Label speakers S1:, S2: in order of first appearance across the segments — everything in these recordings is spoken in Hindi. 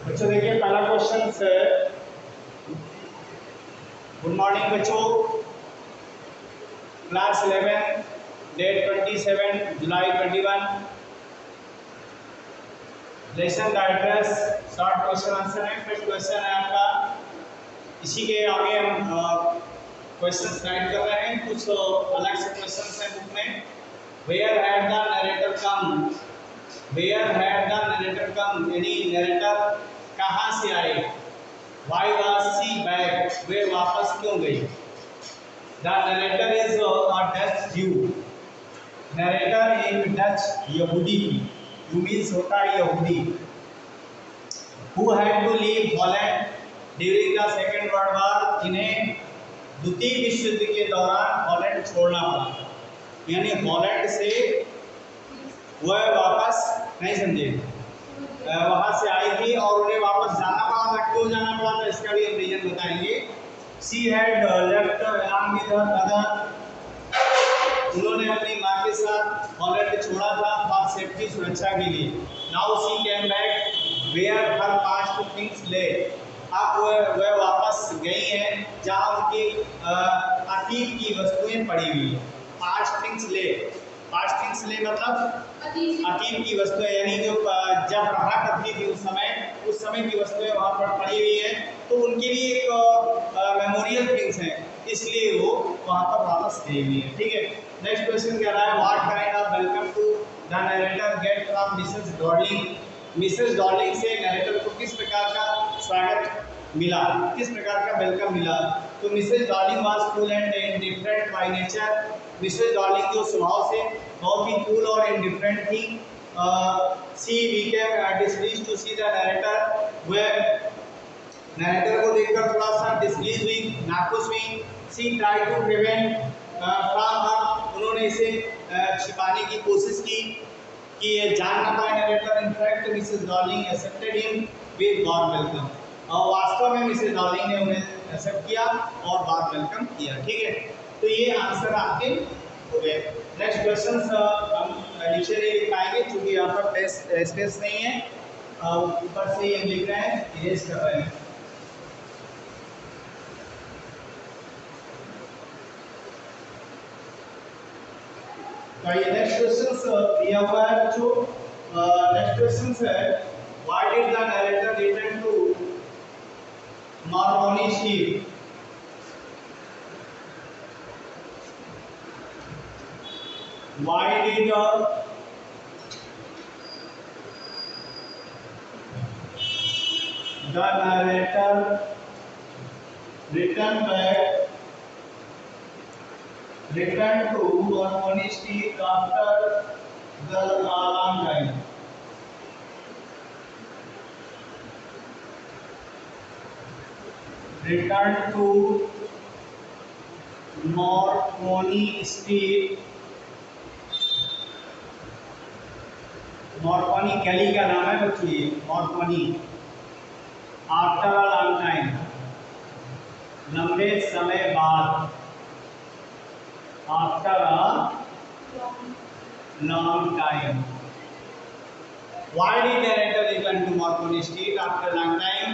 S1: बच्चों देखिए पहला क्वेश्चन है। गुड मॉर्निंग बच्चों, क्लास 11 डेट 27 जुलाई 21 लेसन का एड्रेस शॉर्ट क्वेश्चन आंसर है। फर्स्ट क्वेश्चन है आपका, इसी के आगे हम क्वेश्चन राइट कर रहे हैं। कुछ अलग से क्वेश्चन हैं बुक में। Where had the narrator come, where had the narrator come यानी नरेटर कहाँ से आए। वाई वाज सी बैक, वे वापस क्यों गई। The narrator is a Dutch Jew, narrator एक डच यहूदी, यू मीन्स होता है यहूदी। Who had to leave Holland during the second world war, इन्हें द्वितीय विश्व युद्ध के दौरान हॉलैंड छोड़ना पड़ा, यानी हॉलैंड से वह वापस नहीं समझे वहां से आई थी और उन्हें वापस जाना पड़ा था। क्यों जाना पड़ा था इसका भी हम रीजन बताएंगे। She had left along with her mother, उन्होंने अपनी मां के साथ हॉलैंड छोड़ा था फॉर सेफ्टी, सुरक्षा के लिए। Now she came back where her past things lay, अब वह वापस गई हैं जहां उनकी अतीत की वस्तुएं पड़ी हुई हैं। पास्ट थिंग्स ले, पास्ट थिंग्स ले मतलब अतीत की वस्तुएं, यानी जो जब रहा करती थी उस समय की वस्तुएं वहाँ पर पड़ी हुई है, तो उनके लिए एक मेमोरियल थिंग्स हैं, इसलिए वो वहाँ पर वापस गई हुई है। ठीक है, नेक्स्ट क्वेश्चन कह रहा है what kind of welcome to the narrator get from Mrs Darling, Mrs Darling से नरेटर को किस प्रकार का स्वागत मिला, किस प्रकार का वेलकम मिला। तो Mrs Darling was cool and indifferent by nature, Mrs Darling जो स्वभाव से बहुत ही कूल और इंडिफरेंट थी। She became displeased to see the narrator, वह नरेटर को देखकर थोड़ा सा डिस्प्लीज हुई, नाखुश हुई। She try to prevent from her, उन्होंने इसे छिपाने की कोशिश की कि ये जान ना पाए narrator. In fact Mrs Darling accepted him with warm welcome, और वास्तव में मिसेस डॉर्लिंग ने उन्हें एक्सेप्ट किया और वार्म वेलकम किया। ठीक है, तो ये आंसर आपके हो गए। नेक्स्ट क्वेश्चन हम नीचे नहीं लिख पाएंगे क्योंकि यहाँ पर स्पेस नहीं है, ऊपर से ये लिख रहे हैं, इरेज कर रहे हैं। तो ये नेक्स्ट क्वेश्चन दिया हुआ है जो नेक्स्ट क्वेश्चन है why did the narrator return to Marconi Street, why did the narrator return to Marconi Street after the long time. Return to Marconi Street, Marconi गली का नाम है बच्ची, Marconi. After a long time, लंबे समय बाद, after a long time. Why did narrator return to Marconi Street after long time,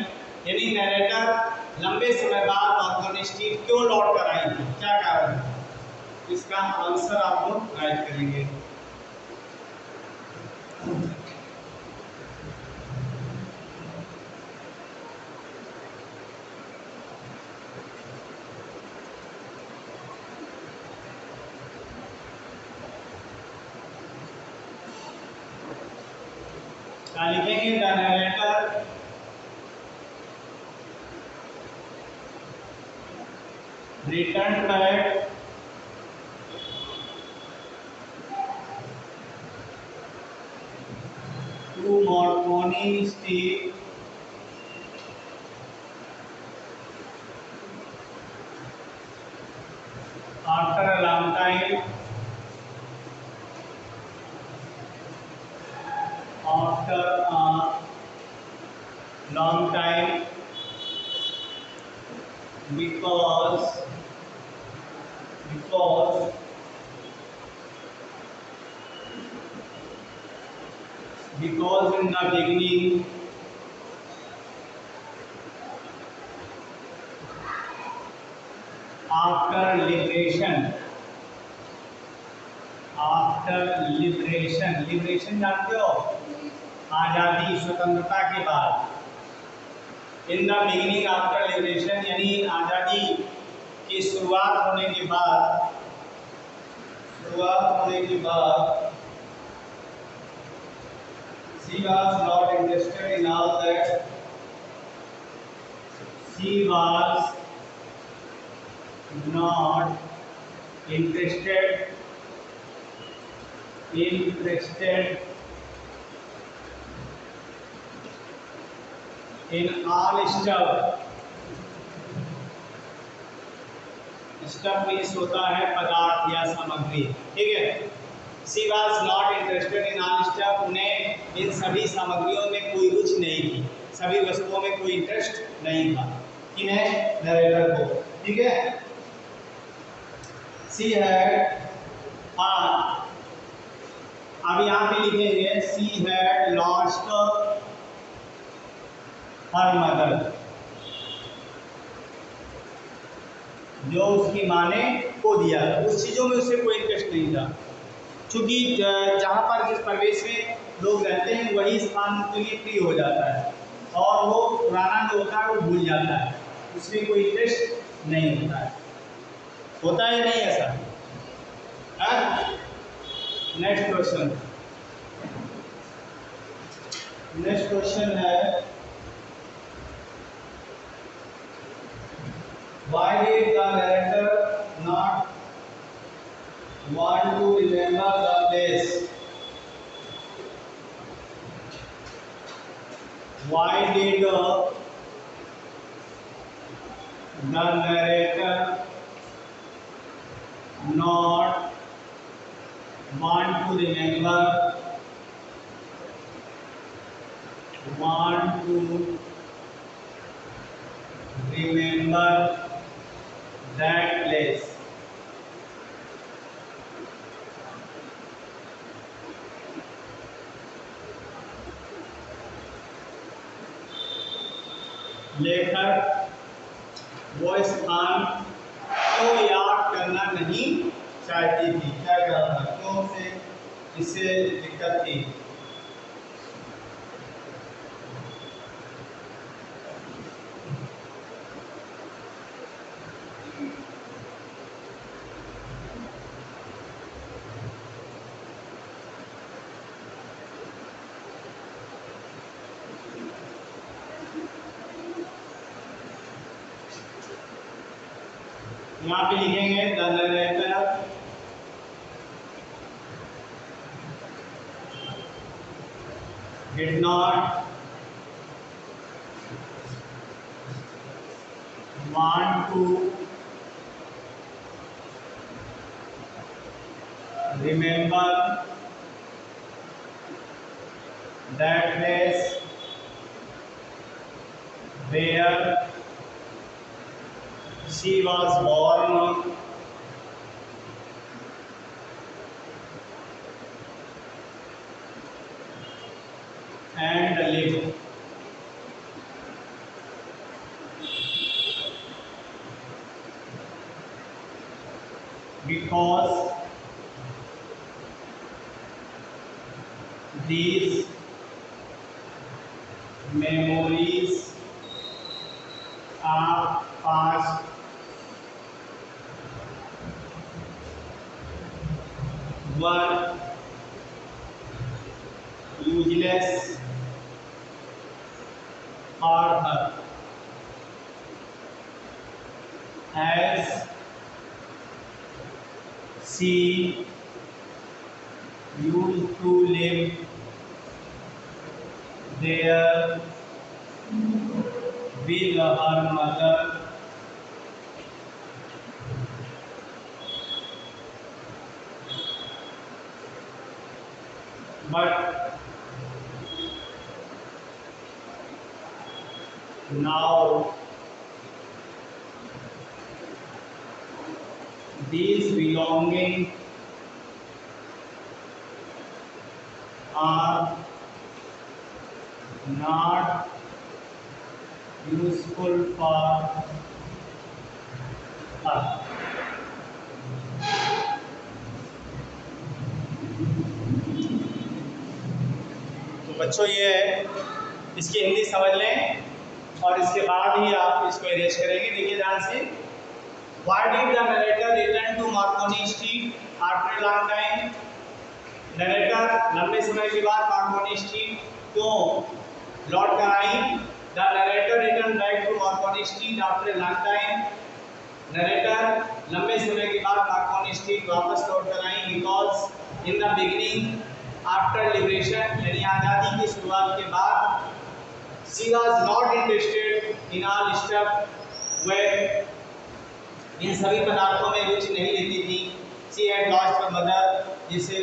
S1: यानी नरेटर लंबे समय बाद मार्कोनी स्ट्रीट क्यों लौट कर आई थी, क्या कारण है, इसका आंसर आप लोग राइट करेंगे। क्या लिखेंगे, the narrator return back to Marconi Street after a long time, after a long time, because in the beginning after liberation, after liberation, liberation जानते हो, आज़ादी स्वतंत्रता के बाद। In the beginning after liberation यानी आज़ादी की शुरुआत होने के बाद, she was not interested in all that, she was not interested in all stuff, stuff means होता है पदार्थ या सामग्री, ठीक है। She was not interested in all stuff, उन्हें इन सभी सामग्रियों में कोई रुचि नहीं थी, सभी वस्तुओं में कोई इंटरेस्ट नहीं था, किन्हें, नरेटर को, ठीक है। शी हैड, हाँ अब यहाँ पे लिखेंगे she had lost her mother, जो उसकी माँ ने खो दिया, उस चीज़ों में उसे कोई इंटरेस्ट नहीं था, क्योंकि जहाँ पर जिस परिवेश में लोग रहते हैं वही स्थान उनके लिए प्रिय हो जाता है और वो पुराना जो होता है वो भूल जाता है, उसमें कोई इंटरेस्ट नहीं होता है, होता है नहीं ऐसा। नेक्स्ट क्वेश्चन है, why did the narrator not want to remember the place? Why did the narrator not want to remember that place? लेखक वो स्थान क्यों याद करना नहीं चाहती थी, क्या कहा था, क्यों से इससे दिक्कत थी। यहाँ पे लिखेंगे the narrator did not want to remember that place where she was born and lived. Because these memories are past were useless for her, as she used to live there with her mother, but now these belongings are not useful for her. बच्चों ये है, इसकी हिंदी समझ लें और इसके बाद ही आप इसको इरेज करेंगे। देखिए ध्यान से, Why did the narrator return to Marconi Street after a long time? Narrator लंबे समय के बाद मार्कोनी स्ट्रीट क्यों लौट कर आई? The narrator returned back to Marconi Street after a long time. Narrator लंबे समय के बाद मार्कोनी स्ट्रीट वापस लौट कर आई because in the beginning after liberation यानी आज़ादी की शुरुआत के बाद she was not interested in all stuff where इन सभी पदार्थों में रुचि नहीं लेती थी। She had lost her mother, जिसे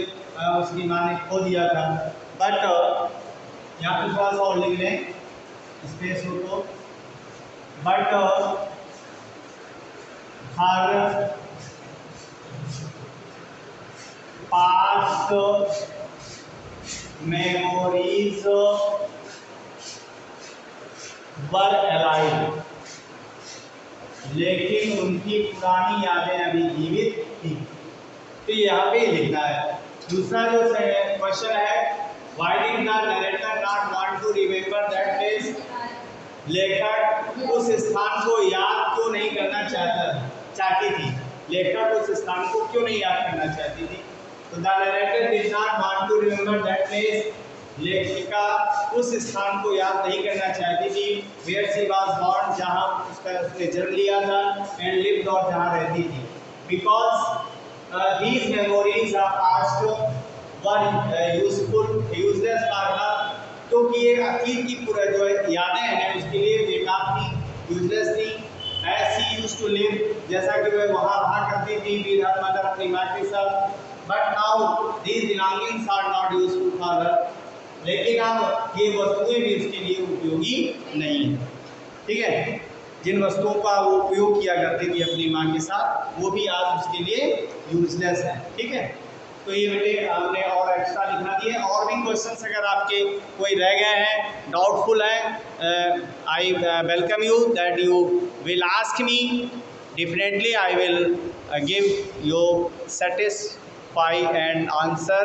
S1: उसकी माँ ने खो दिया था। बट यहाँ पे थोड़ा सा और लिख लें स्पेस हो तो, but her past memories were alive, लेकिन उनकी पुरानी यादें अभी जीवित थी। तो यहाँ पे लिखना है। दूसरा जो क्वेश्चन है, why did the narrator not want to remember that place? लेखक उस स्थान को याद क्यों नहीं करना चाहती थी? लेखक उस स्थान को क्यों नहीं याद करना चाहती थी? तो the narrator did not want to remember that place, लेखिका उस स्थान को याद नहीं करना चाहती थी वेयर शी वाज बॉर्न, जहाँ उसने जन्म लिया था, एंड लिव्ड और जहाँ रहती थी। Because these memories are past were useful useless for her, क्योंकि ये अतीत की पूरा जो यादें हैं उसके लिए बेकार थी, यूजलेस थी। As she used to live, जैसा कि वह वहाँ रहा करती थी विद हर मदर, अपनी माँ के साथ। But now these belongings are not useful for her, लेकिन अब ये वस्तुएं भी उसके लिए उपयोगी नहीं है। ठीक है, जिन वस्तुओं का वो उपयोग किया करती थी अपनी माँ के साथ, वो भी आज उसके लिए यूजलेस है। ठीक है, तो ये बेटे हमने और एक्स्ट्रा लिखना दिए। और भी क्वेश्चंस अगर आपके कोई रह गए हैं, डाउटफुल है, I welcome you that you will ask me, definitely I will give you satisfy and answer